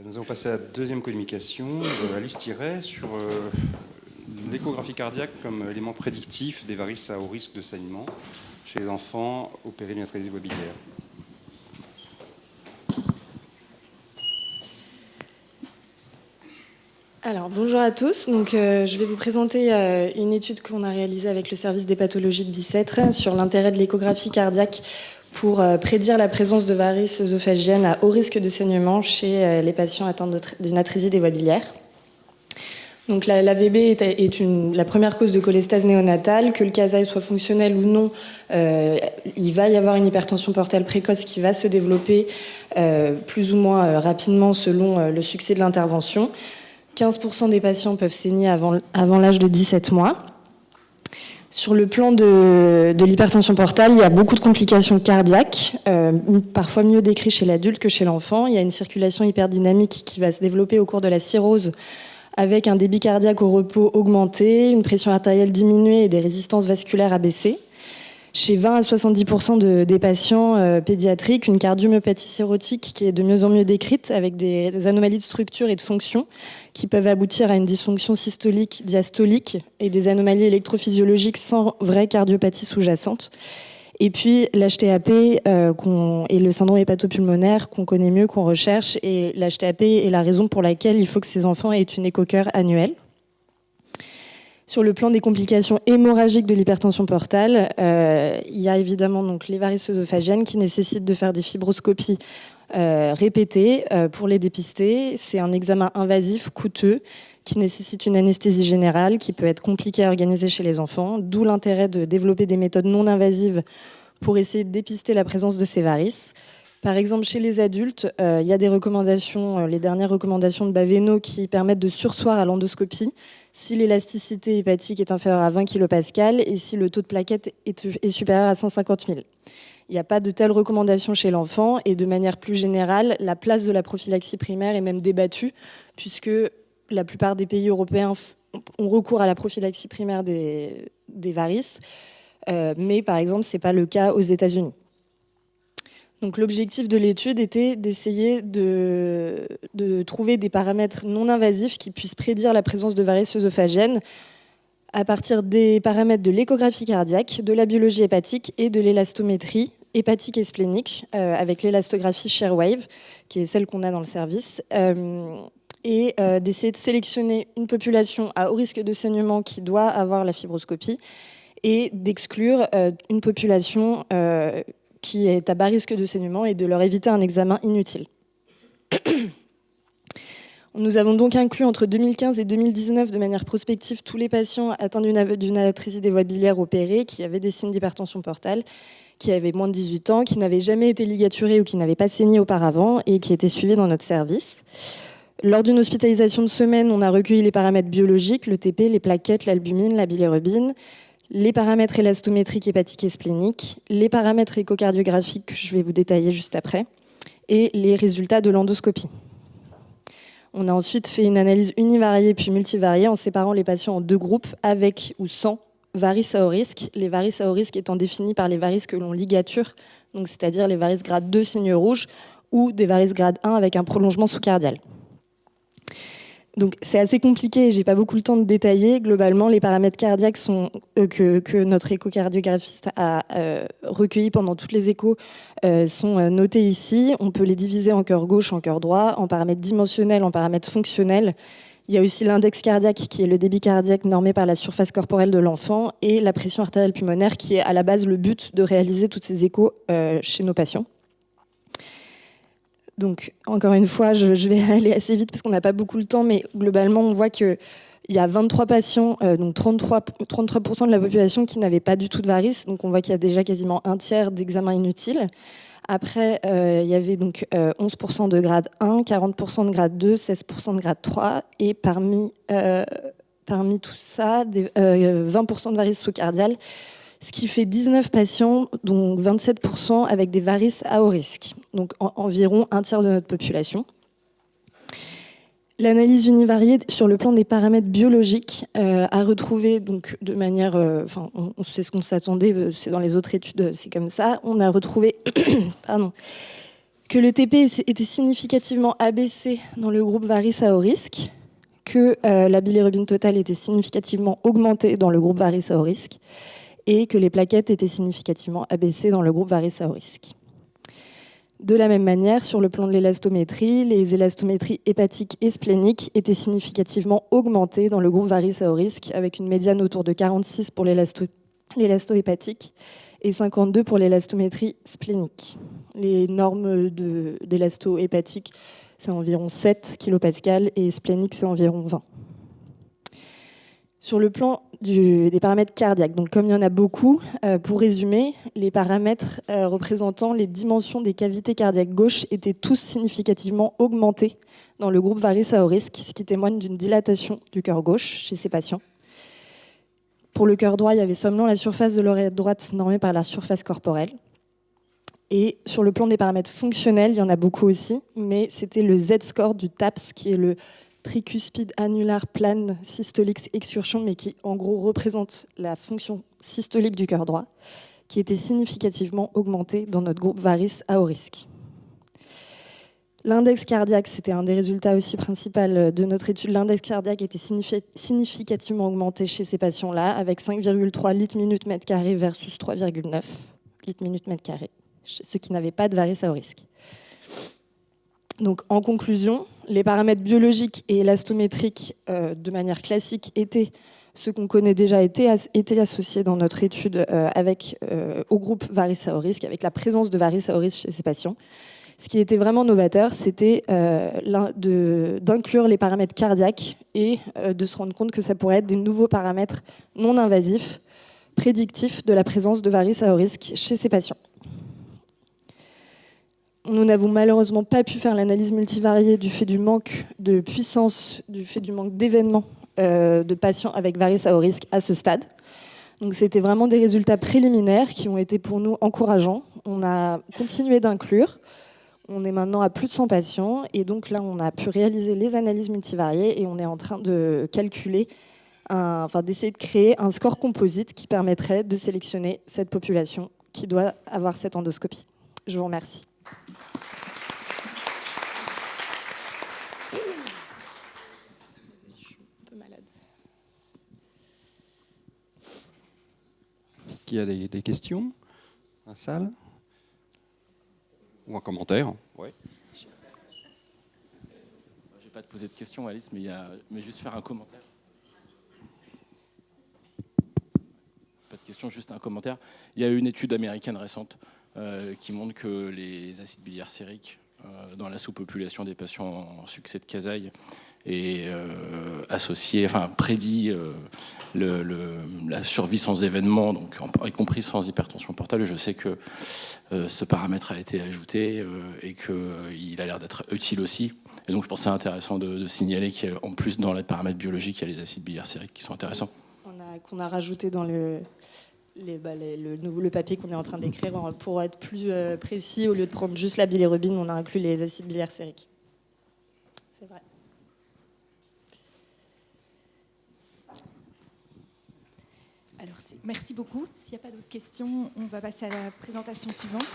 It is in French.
Nous allons passer à la deuxième communication, Alice Thirret, sur l'échographie cardiaque comme élément prédictif des varices à haut risque de saignement chez les enfants opérés d'une atrésie biliaire. Alors, bonjour à tous. Donc, je vais vous présenter une étude qu'on a réalisée avec le service des pathologies de Bicêtre sur l'intérêt de l'échographie cardiaque pour prédire la présence de varices œsophagiennes à haut risque de saignement chez les patients atteints d'une atrésie des voies biliaires. Donc, la VB est la première cause de cholestase néonatale. Que le CASAI soit fonctionnel ou non, il va y avoir une hypertension portale précoce qui va se développer plus ou moins rapidement selon le succès de l'intervention. 15% des patients peuvent saigner avant l'âge de 17 mois. Sur le plan de l'hypertension portale, il y a beaucoup de complications cardiaques, parfois mieux décrites chez l'adulte que chez l'enfant. Il y a une circulation hyperdynamique qui va se développer au cours de la cirrhose, avec un débit cardiaque au repos augmenté, une pression artérielle diminuée et des résistances vasculaires abaissées. Chez 20 à 70% des patients pédiatriques, une cardiomyopathie cirrhotique qui est de mieux en mieux décrite, avec des anomalies de structure et de fonction qui peuvent aboutir à une dysfonction systolique, diastolique et des anomalies électrophysiologiques sans vraie cardiopathie sous-jacente. Et puis l'HTAP et le syndrome hépatopulmonaire qu'on connaît mieux, qu'on recherche. Et l'HTAP est la raison pour laquelle il faut que ces enfants aient une écho-cœur annuelle. Sur le plan des complications hémorragiques de l'hypertension portale, il y a évidemment donc les varices œsophagiennes qui nécessitent de faire des fibroscopies répétées pour les dépister. C'est un examen invasif, coûteux, qui nécessite une anesthésie générale, qui peut être compliqué à organiser chez les enfants, d'où l'intérêt de développer des méthodes non invasives pour essayer de dépister la présence de ces varices. Par exemple, chez les adultes, il y a des recommandations, les dernières recommandations de Baveno qui permettent de surseoir à l'endoscopie si l'élasticité hépatique est inférieure à 20 kPa et si le taux de plaquettes est supérieur à 150 000. Il n'y a pas de telles recommandations chez l'enfant et de manière plus générale, la place de la prophylaxie primaire est même débattue puisque la plupart des pays européens ont recours à la prophylaxie primaire des varices, mais par exemple, ce n'est pas le cas aux États-Unis. Donc, l'objectif de l'étude était d'essayer de trouver des paramètres non invasifs qui puissent prédire la présence de varices œsophagiennes à partir des paramètres de l'échographie cardiaque, de la biologie hépatique et de l'élastométrie hépatique et splénique avec l'élastographie Sharewave, qui est celle qu'on a dans le service, et d'essayer de sélectionner une population à haut risque de saignement qui doit avoir la fibroscopie et d'exclure une population qui est à bas risque de saignement et de leur éviter un examen inutile. Nous avons donc inclus entre 2015 et 2019 de manière prospective tous les patients atteints d'une atrésie des voies biliaires opérées qui avaient des signes d'hypertension portale, qui avaient moins de 18 ans, qui n'avaient jamais été ligaturés ou qui n'avaient pas saigné auparavant et qui étaient suivis dans notre service. Lors d'une hospitalisation de semaine, on a recueilli les paramètres biologiques, le TP, les plaquettes, l'albumine, la bilirubine, les paramètres élastométriques hépatiques et spléniques, les paramètres échocardiographiques que je vais vous détailler juste après, et les résultats de l'endoscopie. On a ensuite fait une analyse univariée puis multivariée en séparant les patients en deux groupes avec ou sans varices à haut risque. Les varices à haut risque étant définies par les varices que l'on ligature, donc c'est-à-dire les varices grade 2 signe rouge ou des varices grade 1 avec un prolongement sous-cardial. Donc c'est assez compliqué et j'ai pas beaucoup le temps de détailler. Globalement, les paramètres cardiaques sont, que notre échocardiographiste a recueillis pendant toutes les échos sont notés ici. On peut les diviser en cœur gauche, en cœur droit, en paramètres dimensionnels, en paramètres fonctionnels. Il y a aussi l'index cardiaque qui est le débit cardiaque normé par la surface corporelle de l'enfant et la pression artérielle pulmonaire qui est à la base le but de réaliser toutes ces échos chez nos patients. Donc, encore une fois, je vais aller assez vite parce qu'on n'a pas beaucoup le temps, mais globalement, on voit qu'il y a 23 patients, donc 33% de la population qui n'avaient pas du tout de varices. Donc, on voit qu'il y a déjà quasiment un tiers d'examens inutiles. Après, il y avait donc 11% de grade 1, 40% de grade 2, 16% de grade 3. Et parmi tout ça, 20% de varices sous-cardiales, ce qui fait 19 patients, dont 27% avec des varices à haut risque, donc environ un tiers de notre population. L'analyse univariée sur le plan des paramètres biologiques a retrouvé, donc de manière, on sait ce qu'on s'attendait, c'est dans les autres études, c'est comme ça, on a retrouvé que le TP était significativement abaissé dans le groupe varice à haut risque, que la bilirubine totale était significativement augmentée dans le groupe varice à haut risque, et que les plaquettes étaient significativement abaissées dans le groupe varice à haut risque. De la même manière, sur le plan de l'élastométrie, les élastométries hépatiques et spléniques étaient significativement augmentées dans le groupe varice à haut risque, avec une médiane autour de 46 pour l'élasto-hépatique et 52 pour l'élastométrie splénique. Les normes d'élasto-hépatique, c'est environ 7 kPa et splénique, c'est environ 20. Sur le plan des paramètres cardiaques, donc comme il y en a beaucoup, pour résumer, les paramètres représentant les dimensions des cavités cardiaques gauches étaient tous significativement augmentés dans le groupe varice à haut risque, ce qui témoigne d'une dilatation du cœur gauche chez ces patients. Pour le cœur droit, il y avait seulement la surface de l'oreille droite normée par la surface corporelle. Et sur le plan des paramètres fonctionnels, il y en a beaucoup aussi, mais c'était le Z-score du TAPS, qui est le tricuspide annular plane systolique excursion, mais qui en gros représente la fonction systolique du cœur droit, qui était significativement augmentée dans notre groupe varice à haut risque. L'index cardiaque, c'était un des résultats aussi principaux de notre étude. L'index cardiaque était significativement augmenté chez ces patients-là, avec 5,3 litres minute mètre carré versus 3,9 litres minute mètre carré, chez ceux qui n'avaient pas de varice à haut risque. Donc, en conclusion, les paramètres biologiques et élastométriques, de manière classique, étaient ce qu'on connaît déjà, étaient associés dans notre étude au groupe varice à haut risque, avec la présence de varice à haut risque chez ces patients. Ce qui était vraiment novateur, c'était d'inclure les paramètres cardiaques et de se rendre compte que ça pourrait être des nouveaux paramètres non invasifs, prédictifs de la présence de varice à haut risque chez ces patients. Nous n'avons malheureusement pas pu faire l'analyse multivariée du fait du manque de puissance, du fait du manque d'événements de patients avec varice à haut risque à ce stade. Donc c'était vraiment des résultats préliminaires qui ont été pour nous encourageants. On a continué d'inclure. On est maintenant à plus de 100 patients et donc là on a pu réaliser les analyses multivariées et on est en train de calculer, d'essayer de créer un score composite qui permettrait de sélectionner cette population qui doit avoir cette endoscopie. Je vous remercie. Est-ce qu'il y a des questions dans la salle? Ou un commentaire? Ouais. Je ne vais pas te poser de questions, Alice, mais juste faire un commentaire. Pas de questions, juste un commentaire. Il y a une étude américaine récente qui montre que les acides biliaires sériques dans la sous-population des patients en succès de Kasai est prédit la survie sans événement, donc y compris sans hypertension portale. Je sais que ce paramètre a été ajouté et qu'il a l'air d'être utile aussi. Et donc je pense que c'est intéressant de signaler qu'en plus dans les paramètres biologiques, il y a les acides biliaires sériques qui sont intéressants. Qu'on a rajouté dans le papier qu'on est en train d'écrire pour être plus précis, au lieu de prendre juste la bilirubine, on a inclus les acides biliaires sériques. C'est vrai. Alors, merci beaucoup. S'il n'y a pas d'autres questions, on va passer à la présentation suivante.